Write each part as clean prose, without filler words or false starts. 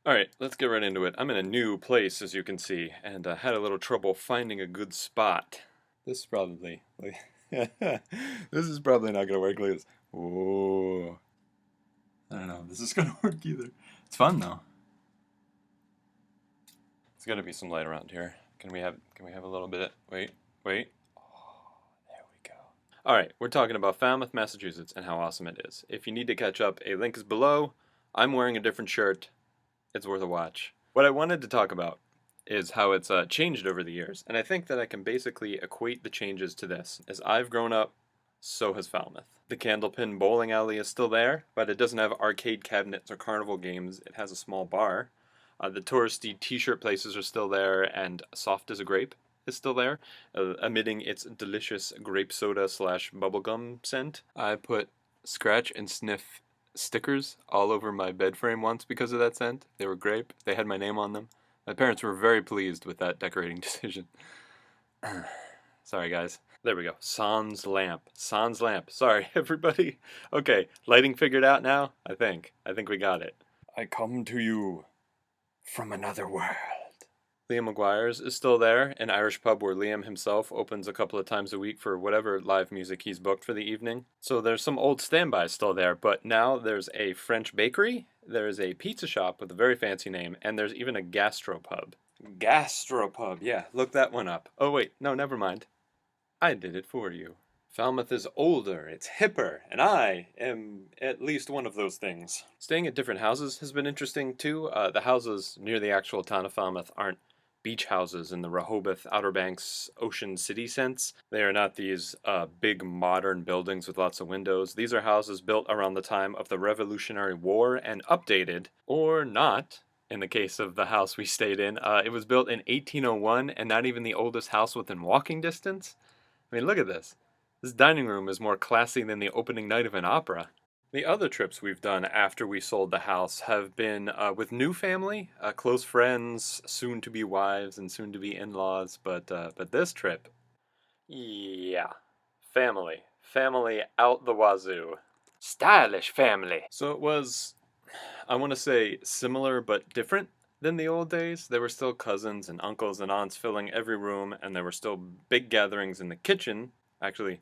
Alright, let's get right into it. I'm in a new place, as you can see, and had a little trouble finding a good spot. This is probably, this is probably not gonna work like this. Whoa. I don't know if this is gonna work either. It's fun though. There's gotta be some light around here. Can we have a little bit? Wait. Oh, there we go. Alright, we're talking about Falmouth, Massachusetts, and how awesome it is. If you need to catch up, a link is below. I'm wearing a different shirt. It's worth a watch. What I wanted to talk about is how it's changed over the years, and I think that I can basically equate the changes to this. As I've grown up, so has Falmouth. The Candlepin bowling alley is still there, but it doesn't have arcade cabinets or carnival games. It has a small bar. The touristy t-shirt places are still there, and Soft as a Grape is still there, emitting its delicious grape soda slash bubblegum scent. I put scratch and sniff stickers all over my bed frame once because of that scent. They were grape. They had my name on them. My parents were very pleased with that decorating decision. Sorry, guys. There we go. Sans lamp. Sans lamp. Sorry, everybody. Okay, lighting figured out now? I think we got it. I come to you from another world. Liam McGuire's is still there, an Irish pub where Liam himself opens a couple of times a week for whatever live music he's booked for the evening. So there's some old standbys still there, but now there's a French bakery, there's a pizza shop with a very fancy name, and there's even a gastropub. Gastropub, yeah, look that one up. Oh wait, no, never mind. I did it for you. Falmouth is older, it's hipper, and I am at least one of those things. Staying at different houses has been interesting too. The houses near the actual town of Falmouth aren't beach houses in the Rehoboth, Outer Banks, Ocean City sense. They are not these big modern buildings with lots of windows. These are houses built around the time of the Revolutionary War and updated, or not. In the case of the house we stayed in, it was built in 1801 and not even the oldest house within walking distance. I mean, look at this. This dining room is more classy than the opening night of an opera. The other trips we've done after we sold the house have been with new family, close friends, soon-to-be wives, and soon-to-be in-laws. But this trip, yeah, family, family out the wazoo, stylish family. So it was, I want to say, similar but different than the old days. There were still cousins and uncles and aunts filling every room, and there were still big gatherings in the kitchen. Actually,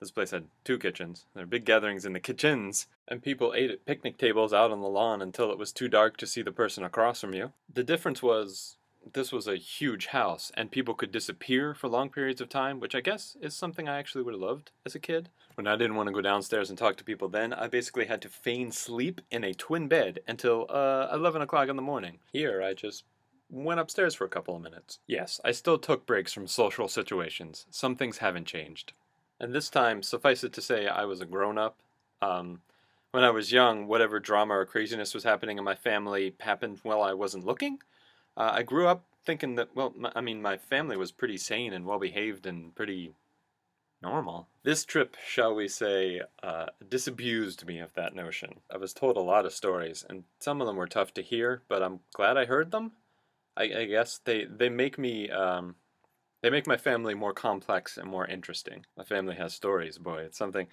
this place had two kitchens. There were big gatherings in the kitchens, and people ate at picnic tables out on the lawn until it was too dark to see the person across from you. The difference was this was a huge house, and people could disappear for long periods of time, which I guess is something I actually would have loved as a kid. When I didn't want to go downstairs and talk to people then, I basically had to feign sleep in a twin bed until 11 o'clock in the morning. Here, I just went upstairs for a couple of minutes. Yes, I still took breaks from social situations. Some things haven't changed. And this time, suffice it to say, I was a grown-up. When I was young, whatever drama or craziness was happening in my family happened while I wasn't looking. I grew up thinking that, well, my family was pretty sane and well-behaved and pretty normal. This trip, shall we say, disabused me of that notion. I was told a lot of stories, and some of them were tough to hear, but I'm glad I heard them. I guess they make me, they make my family more complex and more interesting. My family has stories, boy. It's something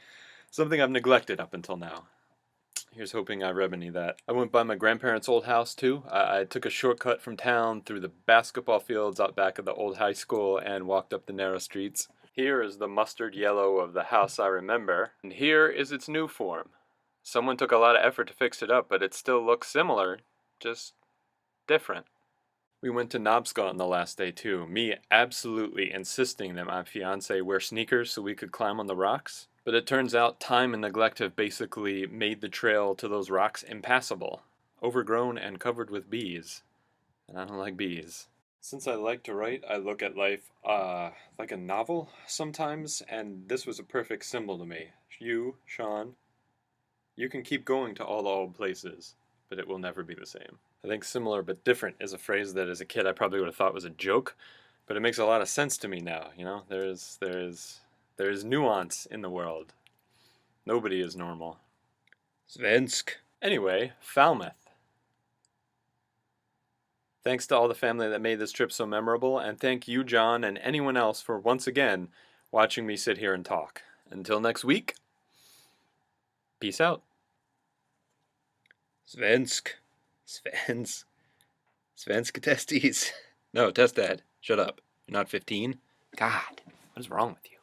I've neglected up until now. Here's hoping I remedy that. I went by my grandparents' old house too. I took a shortcut from town through the basketball fields out back of the old high school and walked up the narrow streets. Here is the mustard yellow of the house I remember, and here is its new form. Someone took a lot of effort to fix it up, but it still looks similar, just different. We went to Knobscot on the last day too, me absolutely insisting that my fiance wear sneakers so we could climb on the rocks. But it turns out time and neglect have basically made the trail to those rocks impassable, overgrown and covered with bees. And I don't like bees. Since I like to write, I look at life like a novel sometimes, and this was a perfect symbol to me. You, Sean, you can keep going to all the old places, but it will never be the same. I think similar but different is a phrase that as a kid I probably would have thought was a joke, but it makes a lot of sense to me now, you know? There's nuance in the world. Nobody is normal. Svensk. Anyway, Falmouth. Thanks to all the family that made this trip so memorable, and thank you, John, and anyone else for once again watching me sit here and talk. Until next week, peace out. Svensk. Svensk. Svenska testes. No, test dad. Shut up. You're not 15? God, what is wrong with you?